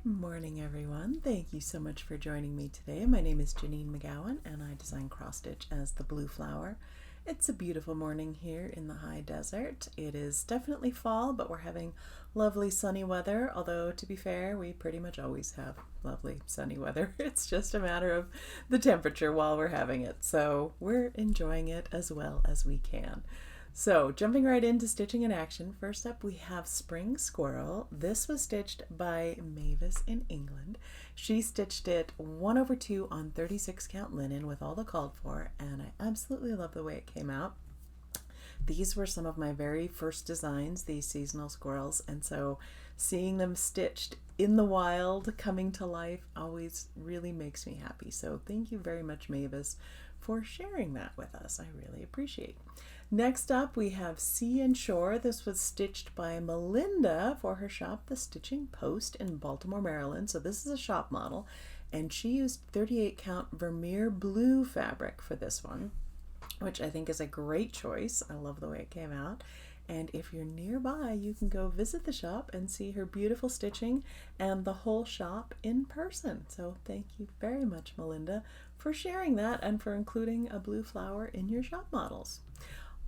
Morning everyone. Thank you so much for joining me today. My name is Janine McGowan and I design cross stitch as the blue flower. It's a beautiful morning here in the high desert. It is definitely fall, but we're having lovely sunny weather, although to be fair, we pretty much always have lovely sunny weather. It's just a matter of the temperature while we're having it. So we're enjoying it as well as we can. So jumping right into stitching in action, first up we have Spring Squirrel. This was stitched by Mavis in England. She stitched it 1/2 on 36 count linen with all the called for, and I absolutely love the way it came out. These were some of my very first designs, these seasonal squirrels, and so seeing them stitched in the wild coming to life always really makes me happy. So thank you very much, Mavis, for sharing that with us. I really appreciate it. Next up we have Sea and Shore. This was stitched by Melinda for her shop, The Stitching Post in Baltimore, Maryland. So this is a shop model, and she used 38 count Vermeer blue fabric for this one, which I think is a great choice. I love the way it came out. And if you're nearby, you can go visit the shop and see her beautiful stitching and the whole shop in person. So thank you very much, Melinda, for sharing that and for including a blue flower in your shop models.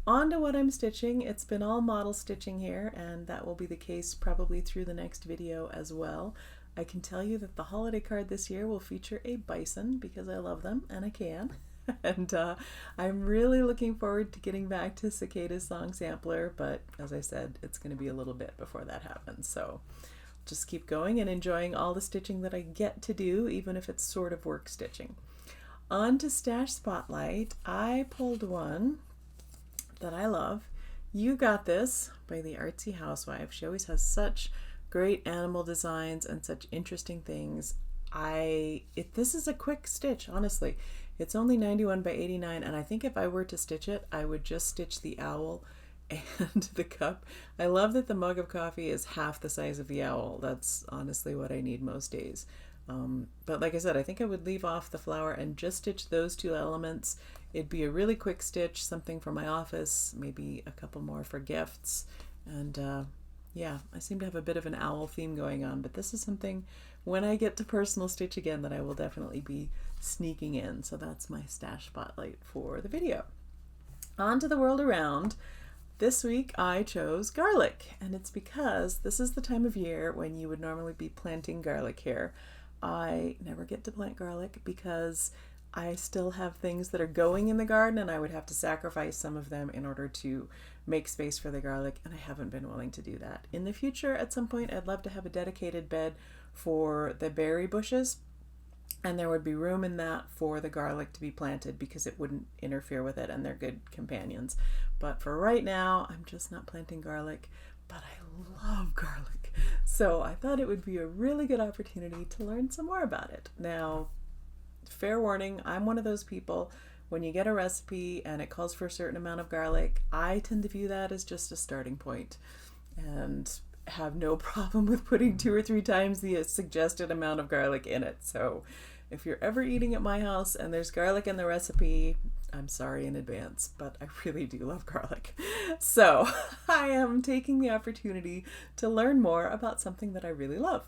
On to what I'm stitching. It's been all model stitching here, and that will be the case probably through the next video as well. I can tell you that the holiday card this year will feature a bison because I love them and I can. And I'm really looking forward to getting back to Cicadas song sampler, but as I said, it's going to be a little bit before that happens. So just keep going and enjoying all the stitching that I get to do, even if it's sort of work stitching. On to Stash Spotlight. I pulled one that I love. You Got This by the Artsy Housewife. She always has such great animal designs and such interesting things. This is a quick stitch, honestly. It's only 91 by 89, and I think if I were to stitch it, I would just stitch the owl and the cup. I love that the mug of coffee is half the size of the owl. That's honestly what I need most days. But like I said, I think I would leave off the flower and just stitch those two elements. It'd be a really quick stitch, something for my office, maybe a couple more for gifts. And yeah, I seem to have a bit of an owl theme going on, but this is something when I get to personal stitch again that I will definitely be sneaking in. So that's my stash spotlight for the video. On to the world around. This week I chose garlic, and it's because this is the time of year when you would normally be planting garlic here. I never get to plant garlic because I still have things that are going in the garden and I would have to sacrifice some of them in order to make space for the garlic, and I haven't been willing to do that. In the future, at some point, I'd love to have a dedicated bed for the berry bushes, and there would be room in that for the garlic to be planted because it wouldn't interfere with it and they're good companions. But for right now, I'm just not planting garlic, but I love garlic. So I thought it would be a really good opportunity to learn some more about it. Now, fair warning, I'm one of those people, when you get a recipe and it calls for a certain amount of garlic, I tend to view that as just a starting point and have no problem with putting 2 or 3 times the suggested amount of garlic in it. So if you're ever eating at my house and there's garlic in the recipe, I'm sorry in advance, but I really do love garlic. So I am taking the opportunity to learn more about something that I really love.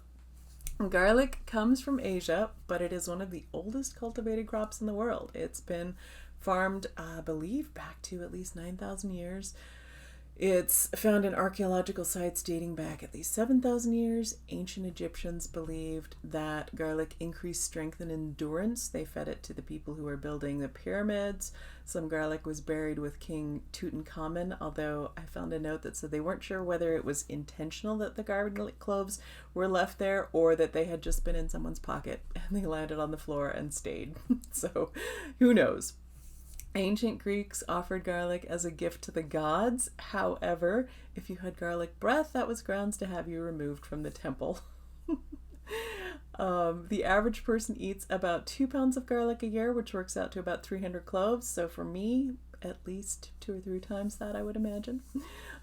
Garlic comes from Asia, but it is one of the oldest cultivated crops in the world. It's been farmed, I believe, back to at least 9,000 years. It's found in archaeological sites dating back at least 7,000 years. Ancient Egyptians believed that garlic increased strength and endurance. They fed it to the people who were building the pyramids. Some garlic was buried with King Tutankhamun, although I found a note that said they weren't sure whether it was intentional that the garlic cloves were left there or that they had just been in someone's pocket and they landed on the floor and stayed. So who knows? Ancient Greeks offered garlic as a gift to the gods. However, if you had garlic breath, that was grounds to have you removed from the temple. The average person eats about 2 pounds of garlic a year, which works out to about 300 cloves. So for me, at least 2 or 3 times that, I would imagine.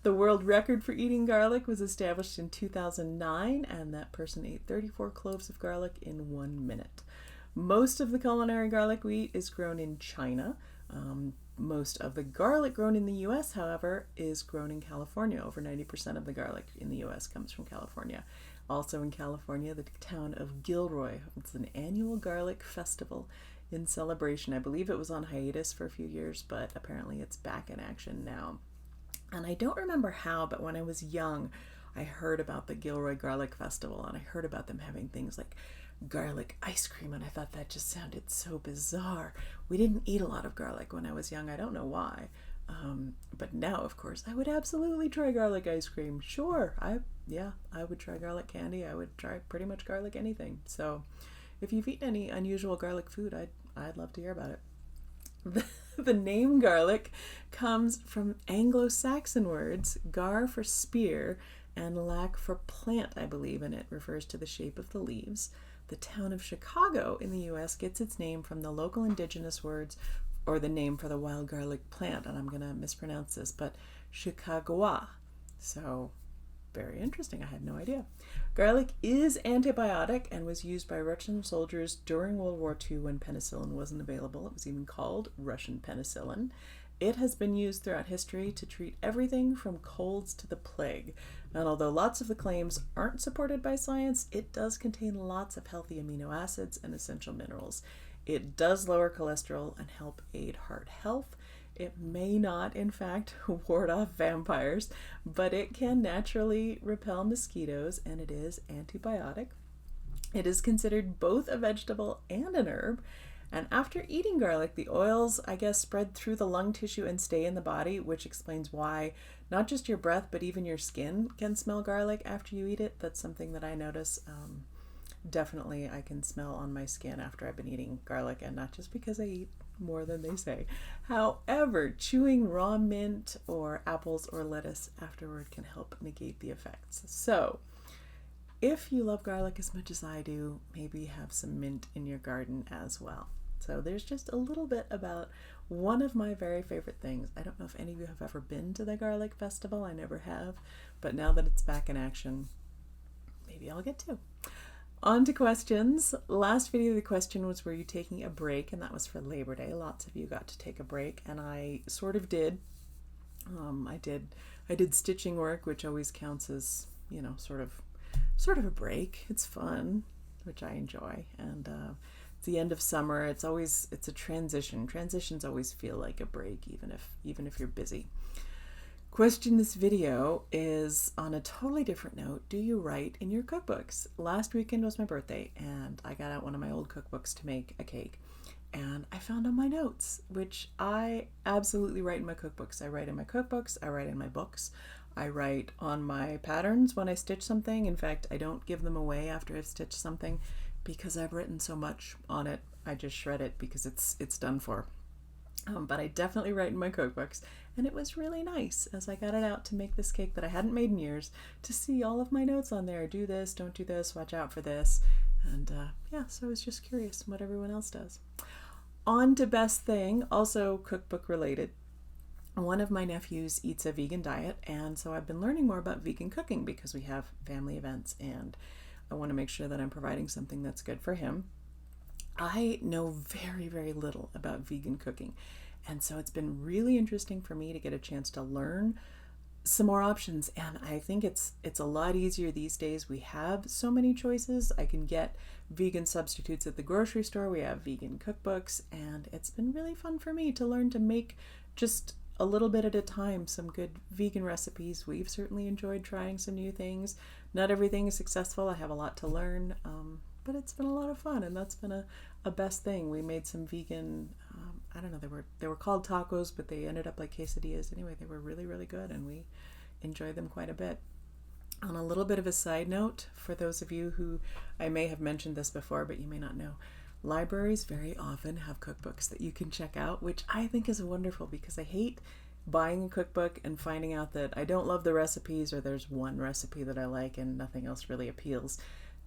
The world record for eating garlic was established in 2009, and that person ate 34 cloves of garlic in 1 minute. Most of the culinary garlic we eat is grown in China. Most of the garlic grown in the US, however, is grown in California. Over 90% of the garlic in the US comes from California. Also in California, the town of Gilroy. It's an annual garlic festival in celebration. I believe it was on hiatus for a few years, but apparently it's back in action now. And I don't remember how, but when I was young, I heard about the Gilroy Garlic Festival, and I heard about them having things like garlic ice cream, and I thought that just sounded so bizarre. We didn't eat a lot of garlic when I was young. I don't know why. But now, of course, I would absolutely try garlic ice cream. Sure, I would try garlic candy. I would try pretty much garlic anything. So if you've eaten any unusual garlic food, I'd love to hear about it. The name garlic comes from Anglo-Saxon words, gar for spear and lac for plant, I believe, and it refers to the shape of the leaves. The town of Chicago in the U.S. gets its name from the local indigenous words, or the name for the wild garlic plant, and I'm going to mispronounce this, but Chicagoa. So, very interesting. I had no idea. Garlic is antibiotic and was used by Russian soldiers during World War II when penicillin wasn't available. It was even called Russian penicillin. It has been used throughout history to treat everything from colds to the plague. And although lots of the claims aren't supported by science, it does contain lots of healthy amino acids and essential minerals. It does lower cholesterol and help aid heart health. It may not, in fact, ward off vampires, but it can naturally repel mosquitoes, and it is antibiotic. It is considered both a vegetable and an herb. And after eating garlic, the oils, I guess, spread through the lung tissue and stay in the body, which explains why not just your breath, but even your skin can smell garlic after you eat it. That's something that I notice. Definitely I can smell on my skin after I've been eating garlic, and not just because I eat more than they say. However, chewing raw mint or apples or lettuce afterward can help negate the effects. So, if you love garlic as much as I do, maybe have some mint in your garden as well. So there's just a little bit about one of my very favorite things. I don't know if any of you have ever been to the garlic festival. I never have, but now that it's back in action, maybe I'll get to. On to questions. Last video, the question was, were you taking a break? And that was for Labor Day. Lots of you got to take a break, and I sort of did. I did stitching work, which always counts as, sort of a break. It's fun, which I enjoy. And it's the end of summer. It's a transition. Transitions always feel like a break, even if you're busy. Question in this video is on a totally different note. Do you write in your cookbooks? Last weekend was my birthday, and I got out one of my old cookbooks to make a cake. And I found on my notes, which I absolutely write in my cookbooks. I write in my cookbooks. I write in my books. I write on my patterns when I stitch something. In fact, I don't give them away after I've stitched something because I've written so much on it. I just shred it because it's done for. But I definitely write in my cookbooks, and it was really nice as I got it out to make this cake that I hadn't made in years to see all of my notes on there. Do this, don't do this, watch out for this. And so I was just curious what everyone else does. On to best thing, also cookbook related. One of my nephews eats a vegan diet, and so I've been learning more about vegan cooking because we have family events, and I want to make sure that I'm providing something that's good for him. I know very, very little about vegan cooking, and so it's been really interesting for me to get a chance to learn some more options, and I think it's a lot easier these days. We have so many choices. I can get vegan substitutes at the grocery store. We have vegan cookbooks, and it's been really fun for me to learn to make just a little bit at a time some good vegan recipes. We've certainly enjoyed trying some new things. Not everything is successful. I have a lot to learn, but it's been a lot of fun, and that's been a best thing. We made some vegan, I don't know, they were called tacos, but they ended up like quesadillas. Anyway, they were really, really good, and we enjoyed them quite a bit. On a little bit of a side note, for those of you who, I may have mentioned this before, but you may not know, libraries very often have cookbooks that you can check out, which I think is wonderful because I hate buying a cookbook and finding out that I don't love the recipes, or there's one recipe that I like and nothing else really appeals.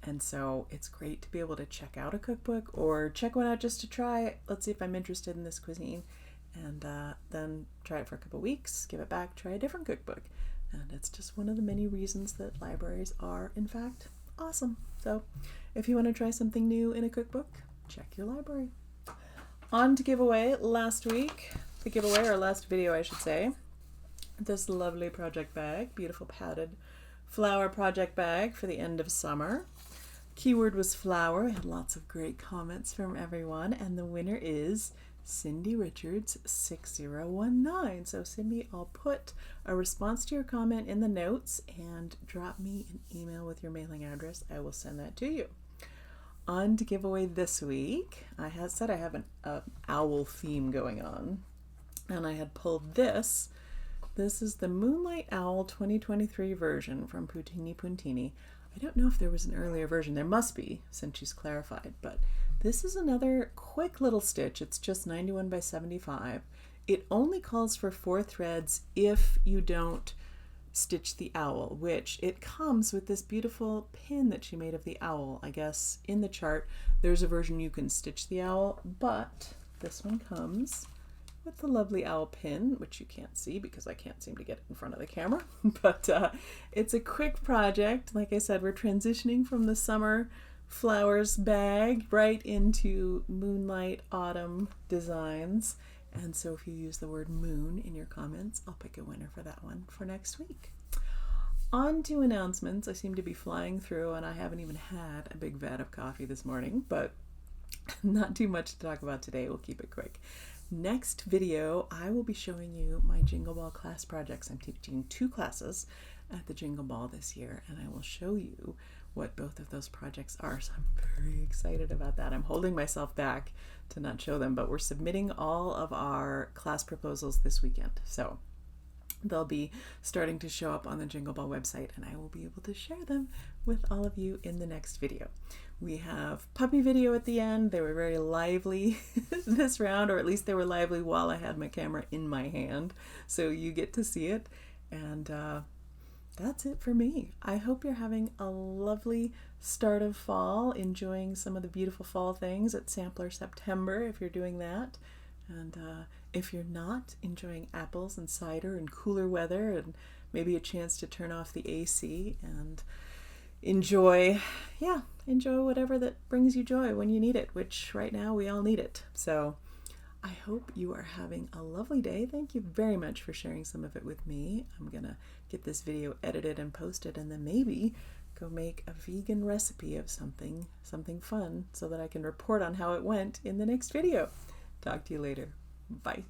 And so it's great to be able to check out a cookbook or check one out just to try. Let's see if I'm interested in this cuisine, and then try it for a couple weeks, give it back, try a different cookbook. And it's just one of the many reasons that libraries are, in fact, awesome. So if you want to try something new in a cookbook, check your library. On to giveaway. Last video I should say, this lovely project bag, beautiful padded flower project bag for the end of summer. Keyword was flower. I had lots of great comments from everyone, and the winner is Cindy Richards 6019. So Cindy, I'll put a response to your comment in the notes and drop me an email with your mailing address. I will send that to you. On to giveaway this week, I had said I have an owl theme going on, and I had pulled this. This is the Moonlight Owl 2023 version from Puntini. I don't know if there was an earlier version. There must be, since she's clarified, but this is another quick little stitch. It's just 91 by 75. It only calls for 4 threads if you don't stitch the owl, which it comes with this beautiful pin that she made of the owl. I guess in the chart there's a version you can stitch the owl, but this one comes with the lovely owl pin, which you can't see because I can't seem to get it in front of the camera. But it's a quick project. Like I said, we're transitioning from the summer flowers bag right into Moonlight autumn designs. And so if you use the word moon in your comments, I'll pick a winner for that one for next week. On to announcements. I seem to be flying through, and I haven't even had a big vat of coffee this morning, but not too much to talk about today. We'll keep it quick. Next video, I will be showing you my Jingle Ball class projects. I'm teaching 2 classes at the Jingle Ball this year, and I will show you what both of those projects are. So I'm very excited about that. I'm holding myself back to not show them, but we're submitting all of our class proposals this weekend. So they'll be starting to show up on the Jingle Ball website, and I will be able to share them with all of you in the next video. We have puppy video at the end. They were very lively this round, or at least they were lively while I had my camera in my hand. So you get to see it. And that's it for me. I hope you're having a lovely start of fall, enjoying some of the beautiful fall things at Sampler September if you're doing that. And if you're not, enjoying apples and cider and cooler weather and maybe a chance to turn off the AC and enjoy whatever that brings you joy when you need it, which right now we all need it. So I hope you are having a lovely day. Thank you very much for sharing some of it with me. I'm gonna get this video edited and posted, and then maybe go make a vegan recipe of something fun so that I can report on how it went in the next video. Talk to you later. Bye.